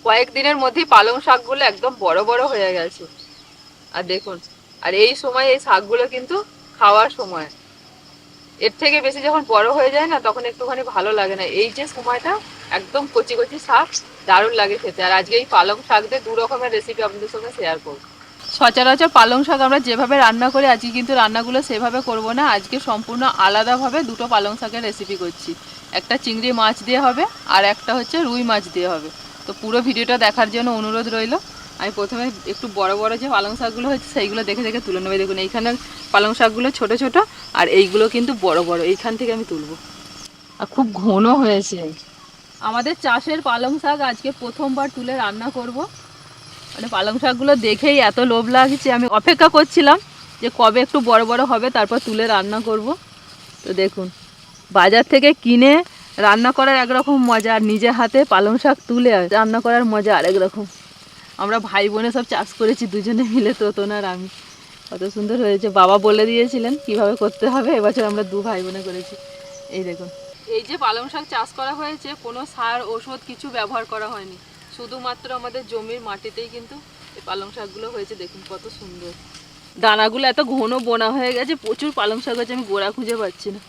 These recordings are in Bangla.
কয়েকদিনের মধ্যেই পালং শাকগুলো একদম বড় বড় হয়ে গেছে। আর দেখুন, আর এই সময় এই শাকগুলো কিন্তু খাওয়ার সময়, এর থেকে বেশি যখন বড় হয়ে যায় না তখন একটুখানি ভালো লাগে না। এই যে সময়টা একদম কচি কচি শাক, দারুণ লাগে খেতে। আর আজকে এই পালং শাক দিয়ে 2 রকমের রেসিপি আপনাদের সঙ্গে শেয়ার করব। সচরাচর পালং শাক আমরা যেভাবে রান্না করি আজকে কিন্তু রান্নাগুলো সেভাবে করব না। আজকে সম্পূর্ণ আলাদাভাবে দুটো পালং শাকের রেসিপি করছি। একটা চিংড়ি মাছ দিয়ে হবে আর একটা হচ্ছে রুই মাছ দিয়ে হবে। তো পুরো ভিডিওটা দেখার জন্য অনুরোধ রইল। আমি প্রথমে একটু বড় বড় যে পালং শাকগুলো হচ্ছে সেইগুলো দেখে দেখে তুলে নেবে। দেখুন এইখানে পালং শাকগুলো ছোট ছোট, আর এইগুলো কিন্তু বড় বড়। এইখান থেকে আমি তুলবো। আর খুব ঘন হয়েছে। আমাদের চাষের পালং শাক আজকে প্রথমবার তুলে রান্না করব। মানে পালং শাকগুলো দেখেই এত লোভ লাগছে, আমি অপেক্ষা করছিলাম যে কবে একটু বড় বড় হবে তারপর তুলে রান্না করব। তো দেখুন, বাজার থেকে কিনে রান্না করার একরকম মজা, আর নিজের হাতে পালং শাক তুলে রান্না করার মজা আরেক রকম। আমরা ভাই বোনে সব চাষ করেছি দুজনে মিলে, তোতন আর আমি। কত সুন্দর হয়েছে, বাবা বলে দিয়েছিলেন কিভাবে করতে হবে, এবছর আমরা 2 ভাই বোনে করেছি। এই দেখুন, এই যে পালং শাক চাষ করা হয়েছে কোনো সার ওষুধ কিছু ব্যবহার করা হয়নি, শুধুমাত্র আমাদের জমির মাটিতেই কিন্তু এই পালং শাকগুলো হয়েছে। দেখুন কত সুন্দর, দানাগুলো এত ঘন বোনা হয়ে গেছে, প্রচুর পালং শাক হয়েছে, আমি গোড়া খুঁজে পাচ্ছি না।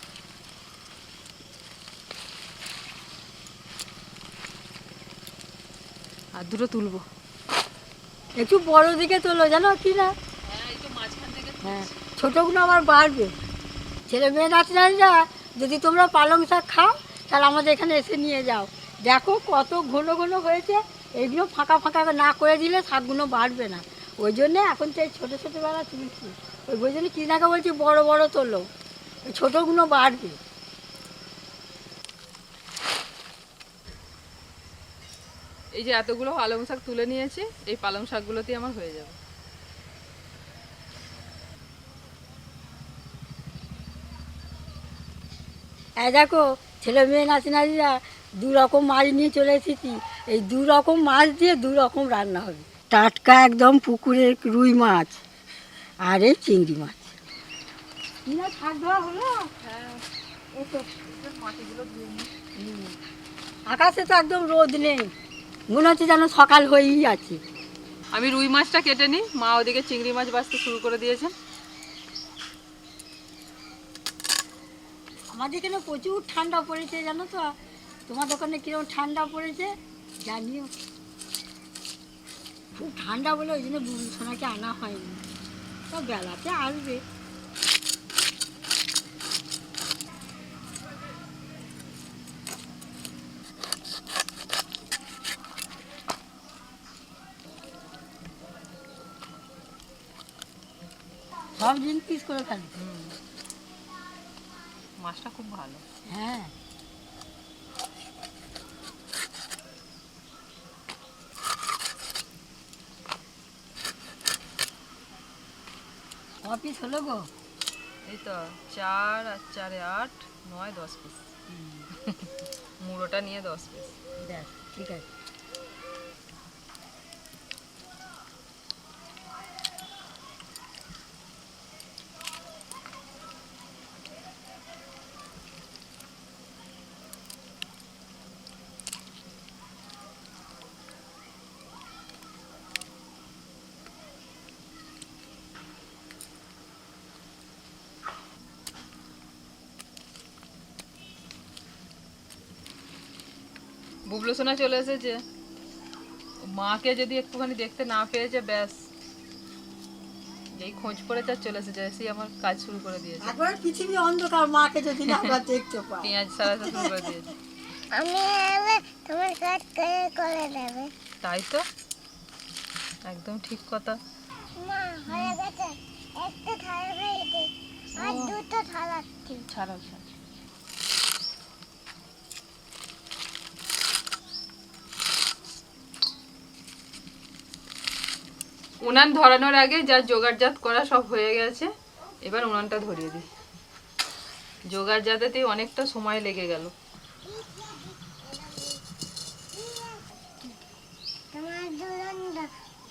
আর দুটো তুলবো, একটু বড় দিকে তোলো, জানো কি না? হ্যাঁ একটু মাঝখান থেকে। হ্যাঁ, ছোটোগুলো আমার বাড়বে। ছেলে মেয়ে নাতিনানিরা যদি তোমরা পালং শাক খাও তাহলে আমাদের এখানে এসে নিয়ে যাও। দেখো কত ঘন ঘন হয়েছে। এইগুলো ফাঁকা ফাঁকা না করে দিলে শাকগুলো বাড়বে না। ওই জন্যে এখন তো এই ছোটো ছোটোবেলা তুলছি। ওই জন্য কিনাকে বলছি বড় বড় তোলো, ওই ছোটোগুলো বাড়বে। এই যে এতগুলো পালং শাক তুলে নিয়েছি, এই পালং শাকগুলোতেই আমার হয়ে যাবে। দেখো ছেলে মেয়ে নাতিনাতিরা 2 রকম মাছ নিয়ে চলে এসেছি। এই 2 রকম মাছ দিয়ে 2 রকম রান্না হবে। টাটকা একদম পুকুরের রুই মাছ আর এই চিংড়ি মাছ। শাক ধোয়া হলো? হ্যাঁ, মাটিগুলো ধুয়ে নিই। আকাশে তো একদম রোদ নেই, মনে হচ্ছে যেন সকাল হয়েই আছে। আমি রুই মাছটা কেটে নিই, মা ওদিকে চিংড়ি মাছ বাছতে শুরু করে দিয়েছেন। আমাদের এখানে প্রচুর ঠান্ডা পড়েছে, জানো তো? তোমার দোকানে কিরকম ঠান্ডা পড়েছে জানিও। খুব ঠান্ডা বলে ওই জন্য বুবু সোনাকে আনা হয়নি, তো বেলাতে আসবে। সব জিনিস পিস করে ফেলবে। মাছটা খুব ভালো। হ্যাঁ, ক পিস হলো গো? এই তো 4 আর 4 8 9 10 পিস। মুড়োটা নিয়ে 10 পিস। দেখ ঠিক আছে। বুবলু সোনা চলে এসেছে, মাকে যদি একটুখানি দেখতে না পেয়েছে ব্যাস, এই খোঁজ করে যা চলে এসেছে, এসেই আমার কাজ শুরু করে দিয়েছে। একবার পৃথিবী অন্ধকার, মাকে যদি না আবার দেখতে পাই। পেঁয়াজ সারাতে শুরু করে দিয়েছে। আমি তোমার কাজ করে দেবে। তাই তো, একদম ঠিক কথা। মা হয়ে গেছে, একটা থালা হয়েছে আর দুটো থালা আছে। ছাড়াও ছাড়। উনান ধরানোর আগে যা জোগাড়জাত করা সব হয়ে গেছে, এবার উনানটা ধরিয়ে দিই। জোগাড়জাতেই অনেকটা সময় লেগে গেল।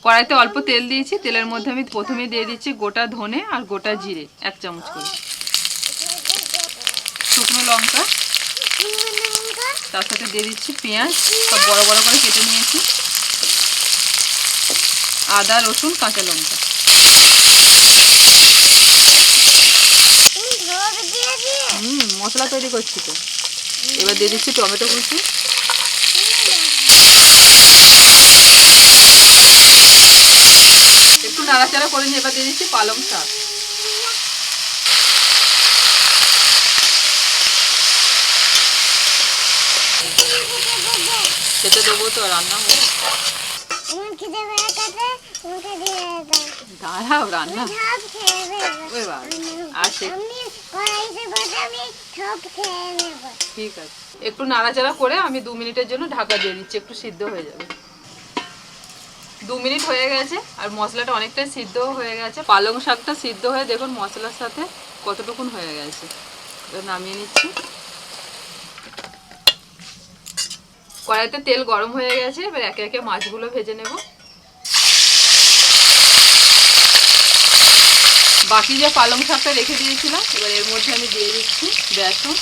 কড়াইতে অল্প তেল দিয়েছি, তেলের মধ্যে আমি প্রথমে দিয়ে দিচ্ছি গোটা ধনে আর গোটা জিরে 1 চামচ করে, শুকনো লঙ্কা, তার সাথে দিয়ে দিচ্ছি পেঁয়াজ, সব বড় বড় করে কেটে নিয়েছি, আদা রসুন কাঁচা লঙ্কা। তুমি ঢোক দিয়ে দিয়ে মশলা তৈরি করছি তো। এবার দিয়ে দিচ্ছি টমেটো কুচি, একটু নাড়াচাড়া করে নিয়ে এবার দিয়ে দিচ্ছি পালং শাক। খেতে দেবো তো, রান্না হবে। আমার খিদে পেয়ে গেছে, তোমাকে দিয়ে দাও। দাঁড়াও, রান্না সব খেয়ে ফেলবো। ওই বাবা, আর সে আমি কড়াইতে বসে আমি সব খেয়ে নেব। ঠিক আছে। একটু নাড়াচাড়া করে আমি 2 মিনিটের জন্য ঢাকা দিয়ে দিচ্ছি, একটু সিদ্ধ হয়ে যাবে। 2 মিনিট হয়ে গেছে আর মশলাটা অনেকটাই সিদ্ধ হয়ে গেছে। পালং শাকটা সিদ্ধ হয়ে দেখুন মশলার সাথে কতটুকুন হয়ে গেছে। এবার নামিয়ে নিচ্ছি। কড়াইতে তেল গরম হয়ে গেছে, এবার একে একে মাছগুলো ভেজে নেব। বাকি যে পালং শাকটা রেখে দিয়েছিলাম, এবার এর মধ্যে আমি দিয়ে দিচ্ছি বেসন,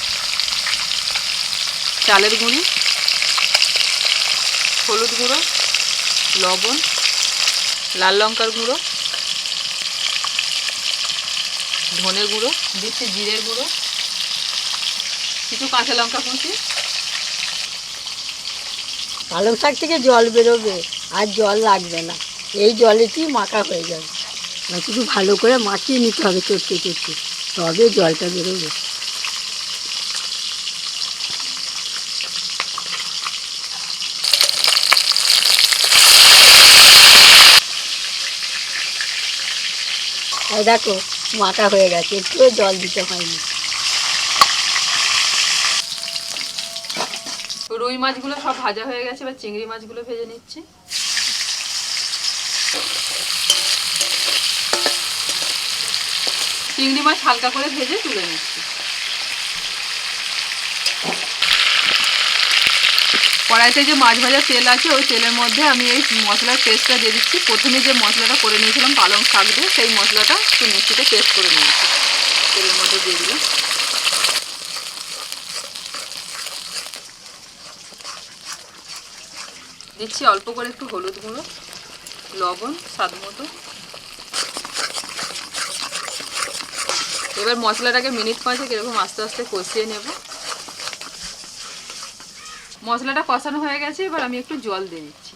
চালের গুঁড়ি, হলুদ গুঁড়ো, লবণ, লাল লঙ্কার গুঁড়ো, ধনে গুঁড়ো, দিচ্ছি জিরের গুঁড়ো, কিছু কাঁচা লঙ্কা কুচি। পালং শাক থেকে জল বেরোবে, আর জল লাগবে না, এই জলেতেই মাখা হয়ে যাবে। না শুধু ভালো করে মাখিয়ে নিতে হবে চটকে চটকে, তবে জলটা বেরোবে। এই দেখো মাখা হয়ে গেছে, একটু জল দিতে হয়নি। রুই মাছগুলো সব ভাজা হয়ে গেছে, এবার চিংড়ি মাছগুলো ভেজে নিচ্ছি। চিংড়ি মাছ হালকা করে ভেজে তুলে নিচ্ছি। কড়াইতে যে মাছ ভাজা তেল আছে, ওই তেলের মধ্যে আমি এই মশলার পেস্টটা দিয়ে দিচ্ছি। প্রথমে যে মশলাটা করে নিয়েছিলাম পালং শাক দিয়ে, সেই মশলাটা একটু মিক্সিতে পেস্ট করে নিয়েছি, তেলের মধ্যে দিয়ে দিলাম। দিচ্ছি অল্প করে একটু হলুদ গুঁড়ো, লবণ স্বাদ মতো। এবার মশলাটাকে মিনিট 5 এরকম আস্তে আস্তে কষিয়ে নেব। মশলাটা কষানো হয়ে গেছে, এবার আমি একটু জল দিয়ে দিচ্ছি।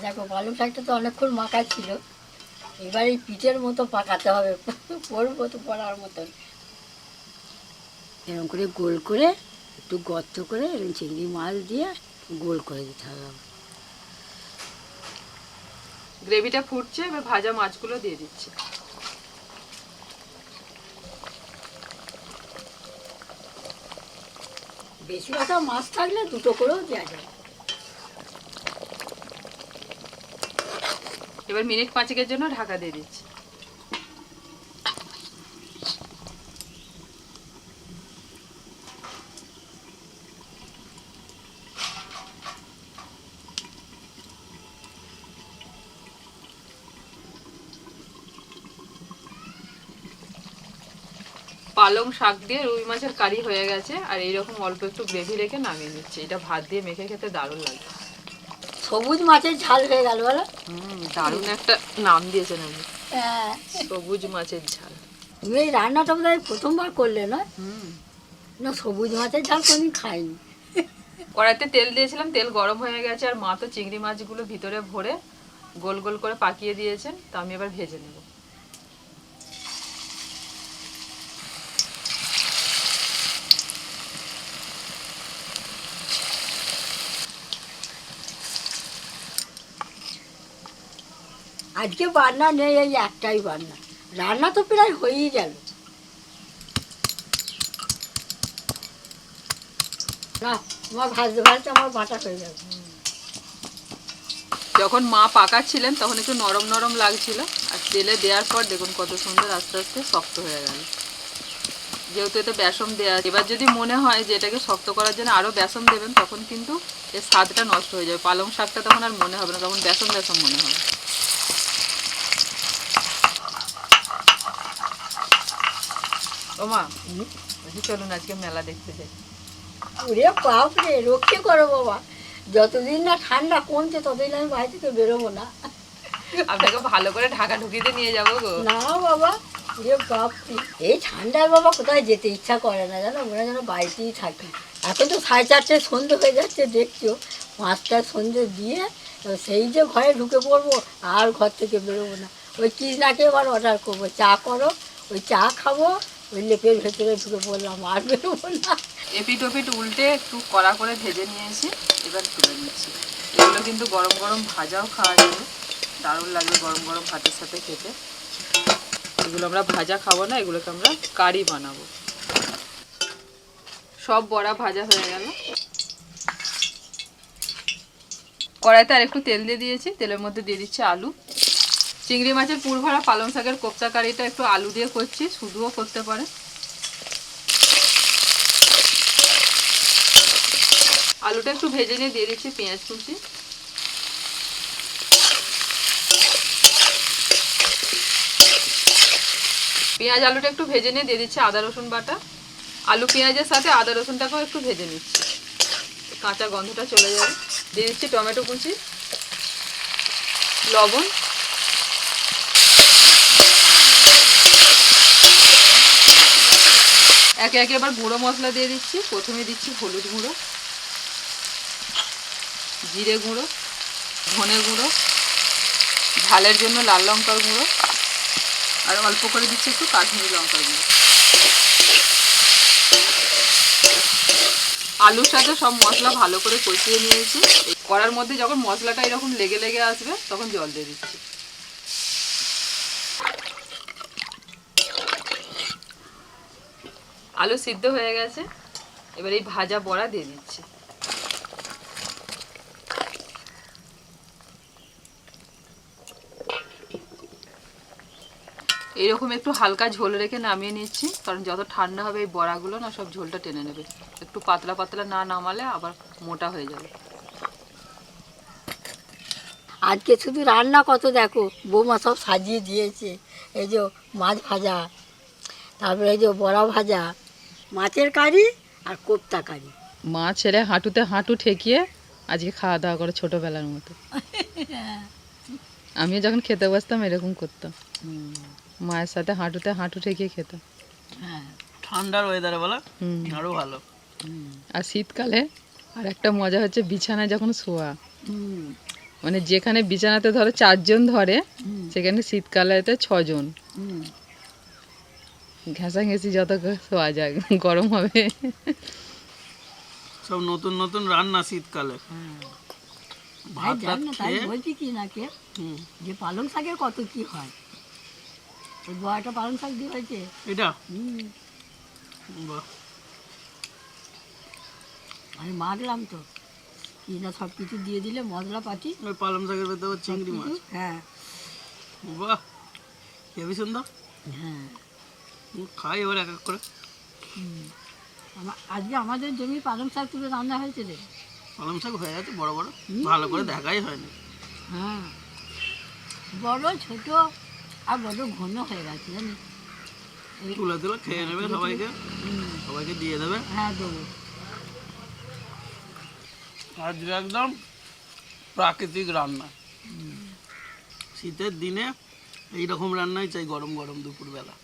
দেখো পালং শাকটা তো অনেকক্ষণ মাখা ছিল, এবার এই পিঠের মতো পাকাতে হবে, পড়বো তো পড়ার মতন। এরকম করে গোল করে একটু গর্ত করে এরকম চিংড়ি মাছ দিয়ে গোল করে দিতে হবে। গ্রেভিটা ফুটছে, এবার ভাজা মাছগুলো দিয়ে দিচ্ছি। বেশি কথা মাছ থাকলে দুটো করেও দেওয়া যায়। এবার মিনিট 5 জন্য ঢাকা দিয়ে দিচ্ছি। পালং শাক দিয়ে রুই মাছের কারি হয়ে গেছে, আর এইরকম অল্প একটু গ্রেভি রেখে নামিয়ে নিচ্ছি। এটা ভাত দিয়ে মেখে খেতে দারুণ লাগে। সবুজ মাছের ঝাল হয়ে গেল বলো। দারুণ একটা নাম দিয়েছেন আমি, হ্যাঁ, সবুজ মাছের ঝাল। তুমি এই রান্নাটা বোধ হয় প্রথমবার করলে না? না, সবুজ মাছের ঝাল কোনদিন খাইনি। কড়াইতে তেল দিয়েছিলাম, তেল গরম হয়ে গেছে, আর মা তো চিংড়ি মাছগুলো ভিতরে ভরে গোল গোল করে পাকিয়ে দিয়েছেন, তো আমি এবার ভেজে নেব। আজকে বান্না নেই, এই একটাই বান্না, রান্না তো প্রায় হয়েই গেল। না, আমার ভাজতে ভাজতে আমার বাটা হয়ে যাবে। যখন মা পাকাচ্ছিলেন তখন একটু নরম নরম লাগছিল, আর তেলে দেওয়ার পর দেখুন কত সুন্দর আস্তে আস্তে শক্ত হয়ে গেল। যেহেতু এতে বেসন দেওয়া, এবার যদি মনে হয় যে এটাকে শক্ত করার জন্য আরও বেসন দেবেন, তখন কিন্তু এর স্বাদটা নষ্ট হয়ে যাবে। পালং শাকটা তখন আর মনে হবে না, তখন বেসন বেসন মনে হবে। ও মা, চলুন আজকে মেলা দেখতে যাই। ওরে বাপরে, রক্ষে করো বাবা। যতদিন না ঠান্ডা কমছে ততদিন আমি বাড়ি থেকে বেরোবো না। আপনাকে ভালো করে ঢাকা ঢুকিতে নিয়ে যাবো গো। না বাবা, ওরে বাপরে, এই ঠান্ডায় বাবা কোথায় যেতে ইচ্ছা করে না জানো, মনে হয় যেন বাড়িতেই থাকি। এখন তো 4:30 সন্ধে হয়ে যাচ্ছে দেখছো, 5টায় সন্ধে দিয়ে এবার সেই যে ঘরে ঢুকে পড়বো, আর ঘর থেকে বেরোবো না। ওই কৃষ্ণাকে এবার অর্ডার করবো, চা করো, ওই চা খাবো, ওই লেপের ভেতরে ঢুকে পড়লাম, আর বেরোবো না। এপিট ওপিট উল্টে একটু কড়া করে ভেজে নিয়েছি, এবার তুলে নিচ্ছি। এগুলো কিন্তু গরম গরম ভাজাও খাওয়া যাবে, দারুণ লাগবে গরম গরম ভাতের সাথে খেতে। এগুলো আমরা ভাজা খাবো না, এগুলোকে আমরা কারি বানাবো। সব বড়া ভাজা হয়ে গেল। কড়াইতে আর একটু তেল দিয়ে দিয়েছি, তেলের মধ্যে দিয়ে দিচ্ছি আলু। চিংড়ি মাছের পুর ভরা পালং শাকের কোপ্তা কারিটা একটু আলু দিয়ে করছি, শুধুও করতে পারে। আলুটা একটু ভেজে নিয়ে দিয়ে দিচ্ছি পেঁয়াজ কুচি। পেঁয়াজ আলুটা একটু ভেজে নিয়ে দিয়ে দিচ্ছি আদা রসুন বাটা। আলু পেঁয়াজের সাথে আদা রসুনটাকেও একটু ভেজে নিচ্ছি, কাঁচা গন্ধটা চলে যাবে। দিয়ে দিচ্ছি টমেটো কুচি, লবণ, একে একে এবার গুঁড়ো মশলা দিয়ে দিচ্ছি। প্রথমে দিচ্ছি হলুদ গুঁড়ো, জিরে গুঁড়ো, ধনে গুঁড়ো, ঝালের জন্য লাল লঙ্কার গুঁড়ো, আর অল্প করে দিচ্ছি একটু কাশ্মীরি লঙ্কার গুঁড়ো। আলুর সাথে সব মশলা ভালো করে কষিয়ে নিয়েছি। এই কড়ার মধ্যে যখন মশলাটা এরকম লেগে লেগে আসবে তখন জল দিয়ে দিচ্ছি। আলু সিদ্ধ হয়ে গেছে, এবার এই ভাজা বড়া দিয়ে দিচ্ছি। এইরকম একটু হালকা ঝোল রেখে নামিয়ে নিচ্ছি, কারণ যত ঠান্ডা হবে এই বড়াগুলো না সব ঝোলটা টেনে নেবে। একটু পাতলা পাতলা না নামালে আবার মোটা হয়ে যাবে। আজকে শুধু রান্না কত দেখো, বৌমা সব সাজিয়ে দিয়েছে। এই যে মাছ ভাজা, তারপরে এই যে বড়া ভাজা, মাছের কারি আর কোপ্তা কারি। মা ছেড়ে হাঁটুতে হাঁটু ঠেকিয়ে আজকে খাওয়া দাওয়া করে ছোটবেলার মতো। আমিও যখন খেতে বসতাম এরকম করতাম, মায়ের সাথে হাঁটুতে হাঁটু ঠেকিয়ে খেতাম। হ্যাঁ, ঠান্ডার ওয়েদারে বলা আরো ভালো। আর শীতকালে আর একটা মজা হচ্ছে বিছানায় যখন শোয়া, মানে যেখানে বিছানাতে ধরো 4 জন ধরে, সেখানে শীতকালেতে 6 জন। ঘেঁষাঘেঁষি যত শোয়া যায়, গরম হবে। সব নতুন নতুন রান্না শীতকালে। ভাত জান না, তাই খেয়ে বলছি কি না কে, যে পালং শাকের কত কি হয়। ওই বড়াটা পালং শাক দিয়ে হয়েছে। এটা বাহ, আমি মারলাম তো, কি না সব কিছু দিয়ে দিলে মশলা পাতি ওই পালং শাকের ভেতরে আবার চিংড়ি মাছ। হ্যাঁ বাহ, হেবি সুন্দর। হ্যাঁ। খাই এবার এক এক করে। আজকে আমাদের জমি পালং শাক তুলে রান্না হয়েছে রে। পালং শাক হয়ে গেছে বড় বড়, ভালো করে দেখাই হয়নি। হ্যাঁ, বড় ছোট আর বড় ঘন হয়ে গেছে জানি। তুলে তুলে খেয়ে নেবে সবাইকে, সবাইকে দিয়ে দেবে। হ্যাঁ দেবো। আজকে একদম প্রাকৃতিক রান্না। শীতের দিনে এইরকম রান্নাই চাই গরম গরম দুপুরবেলা।